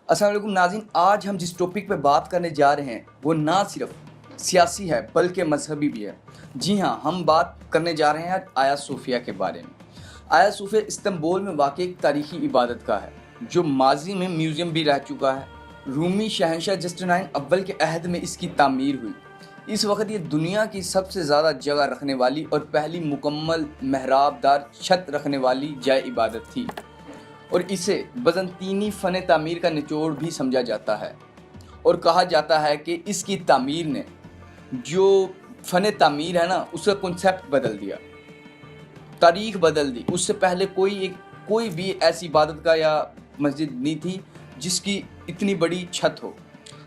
अस्सलाम वालेकुम नाज़रीन, आज हम जिस टॉपिक पे बात करने जा रहे हैं वो ना सिर्फ सियासी है बल्कि मजहबी भी है। जी हाँ, हम बात करने जा रहे हैं आया सोफिया के बारे में। आया सोफिया इस्तांबुल में वाक़ एक तारीख़ी इबादत गाह है जो माजी में म्यूज़ियम भी रह चुका है। रूमी शहंशाह जस्टिनाइन अव्वल के अहद में इसकी तामीर हुई। इस वक्त ये दुनिया की सबसे ज़्यादा जगह रखने वाली और पहली मुकम्मल मेहराबदार छत रखने वाली जाए इबादत थी और इसे बज़ंतीनी फ़न तामीर का निचोड़ भी समझा जाता है और कहा जाता है कि इसकी तामीर ने जो फ़न तामीर है ना उसका कॉन्सेप्ट बदल दिया, तारीख़ बदल दी। उससे पहले कोई भी ऐसी इबादत का या मस्जिद नहीं थी जिसकी इतनी बड़ी छत हो।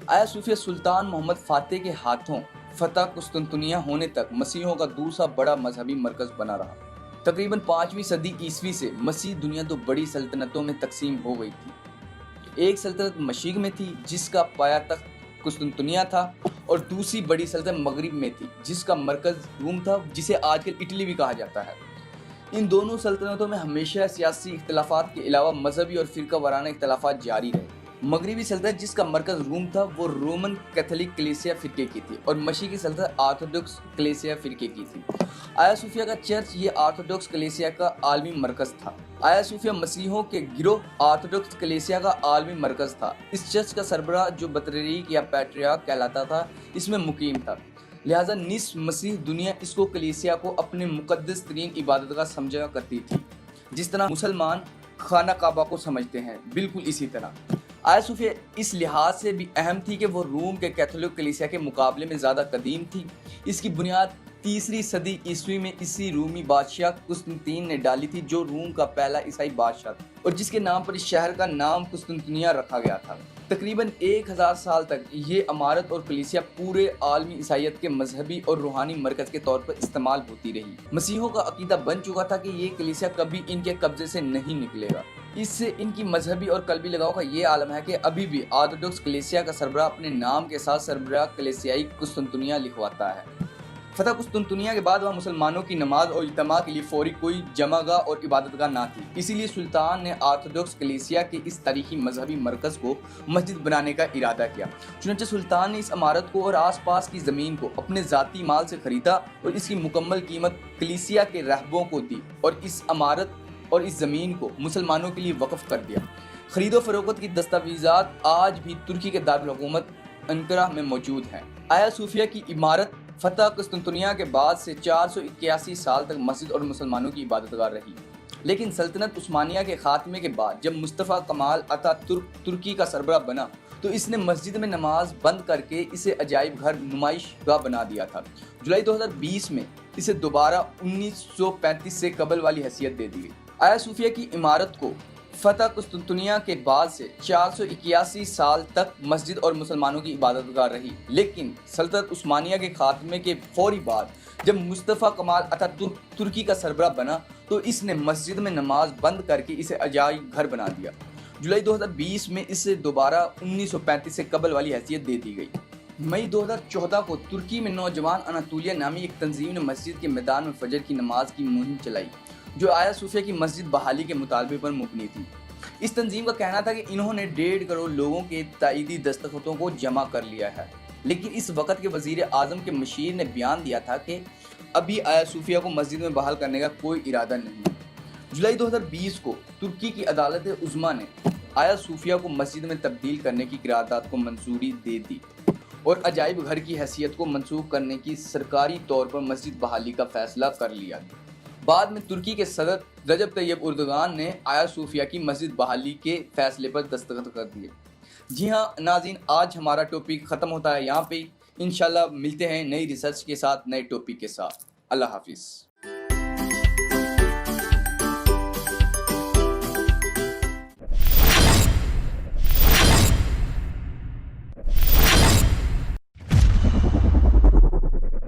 आया सूफिया सुल्तान मोहम्मद फ़ातेह के हाथों फ़तह कुस्तुनतुनिया होने तक मसीहों का दूसरा बड़ा मजहबी मरकज़ बना रहा। तकरीबन 5वीं सदी ईस्वी से मसीह दुनिया दो बड़ी सल्तनतों में तकसीम हो गई थी। एक सल्तनत मशीक में थी जिसका पाया तख्त कुस्तुनतुनिया था और दूसरी बड़ी सल्तनत मगरिब में थी जिसका मरकज़ रूम था, जिसे आजकल इटली भी कहा जाता है। इन दोनों सल्तनतों में हमेशा सियासी इख्तलाफात के अलावा मजहबी और फ़िरका वाराना इख्तलाफात जारी रहे। मगरिबी सल्तनत जिसका मरकज़ रूम था वो रोमन कैथोलिक कलीसिया फ़िरके की थी और मशीकी सल्तनत आर्थोडॉक्स कलीसिया फ़िरके की थी। आया सूफिया का चर्च ये आर्थोडॉक्स कलीसिया का आलमी मरकज़ था। आया सूफिया मसीहों के गिरोह आर्थोडॉक्स कलीसिया का आलमी मरकज़ था। इस चर्च का सरबराह जो बतरीक या पैट्रियार्क कहलाता था इसमें मुकीम था, लिहाजा निस्फ मसीह दुनिया इसको कलीसिया को अपने मुक़द्दस तरीन इबादत का समझा करती थी, जिस तरह मुसलमान खाना काबा को समझते हैं, बिल्कुल इसी तरह। आया सूफिया इस लिहाज से भी अहम थी कि वो रोम के कैथोलिक कलीसिया के मुकाबले में ज़्यादा कदीम थी। इसकी बुनियाद 3वीं सदी ईस्वी में इसी रूमी बादशाह कुस्तुनतीन ने डाली थी जो रूम का पहला ईसाई बादशाह था और जिसके नाम पर इस शहर का नाम कुस्तुनतुनिया रखा गया था। तकरीबन 1000 साल तक ये इमारत और कलीसिया पूरे आलमी ईसाइयत के मजहबी और रूहानी मरकज़ के तौर पर इस्तेमाल होती रही। मसीहों का अकीदा बन चुका था कि ये कलीसिया कभी इनके कब्जे से नहीं निकलेगा। इससे इनकी मजहबी और कल्बी लगाव का ये आलम है कि अभी भी आर्थोडॉक्स कलीसिया का सरबराह अपने नाम के साथ सरबराह कलीसियाई कुस्तुनतुनिया लिखवाता है। फ़तह कुस्तुनतुनिया के बाद वहाँ मुसलमानों की नमाज और इज्तिमा के लिए फौरी कोई जमागाह और इबादतगाह ना थी, इसीलिए सुल्तान ने आर्थोडॉक्स कलीसिया के इस तारीखी मजहबी मरकज़ को मस्जिद बनाने का इरादा किया। चुनांचे सुल्तान ने इस इमारत को और आसपास की ज़मीन को अपने ज़ाती माल से ख़रीदा और इसकी मुकम्मल कीमत कलीसिया के रहबों को दी और इस इमारत और इस ज़मीन को मुसलमानों के लिए वक़्फ़ कर दिया। ख़रीदो फ़रोख्त की दस्तावेज़ात आज भी तुर्की के दारुल हुकूमत अंकारा में मौजूद हैं। आया सूफिया की इमारत फ़तह कुस्तुनतुनिया के बाद से 481 साल तक मस्जिद और मुसलमानों की इबादतगाह रही, लेकिन सल्तनत उस्मानिया के ख़ात्मे के बाद जब मुस्तफ़ा कमाल अतातुर्क तुर्की का सरबराह बना तो इसने मस्जिद में नमाज बंद करके इसे अजायब घर नुमाइशगाह बना दिया था। जुलाई 2020 में इसे दोबारा 1935 से कबल वाली हैसियत दे दी गई। आया सूफिया की इमारत को फ़तह कुस्तुनतुनिया के बाद से 481 साल तक मस्जिद और मुसलमानों की इबादतगाह रही, लेकिन सल्तनत उस्मानिया के खात्मे के फौरी बाद जब मुस्तफ़ा कमाल अतातुर्क तुर्की का सरबराह बना तो इसने मस्जिद में नमाज बंद करके इसे अजायब घर बना दिया। जुलाई 2020 में इसे दोबारा 1935 से कबल वाली हैसियत दे दी गई। मई 2014 को तुर्की में नौजवान अनातोलिया नामी एक तंजीम ने मस्जिद के मैदान में फजर की नमाज की मुहिम चलाई जो आया सूफिया की मस्जिद बहाली के मुतालबे पर मुबनी थी। इस तंजीम का कहना था कि इन्होंने 1.5 करोड़ लोगों के ताईदी दस्तखतों को जमा कर लिया है, लेकिन इस वक्त के वज़ीर आज़म के मशीर ने बयान दिया था कि अभी आया सूफिया को मस्जिद में बहाल करने का कोई इरादा नहीं। जुलाई 2020 को तुर्की की अदालत उज़्मा ने आया सूफिया को मस्जिद में तब्दील करने की क़रारदाद को मंजूरी दे दी और अजायब घर की हैसियत को मनसूख करने की सरकारी तौर पर मस्जिद बहाली का फ़ैसला कर लिया। बाद में तुर्की के सदर रजब तैयब उर्दगान ने आया सूफिया की मस्जिद बहाली के फैसले पर दस्तखत कर दिए। जी हाँ नाज़रीन, आज हमारा टॉपिक ख़त्म होता है यहाँ पे। इंशाल्लाह मिलते हैं नई रिसर्च के साथ, नए टॉपिक के साथ। अल्लाह हाफिज़।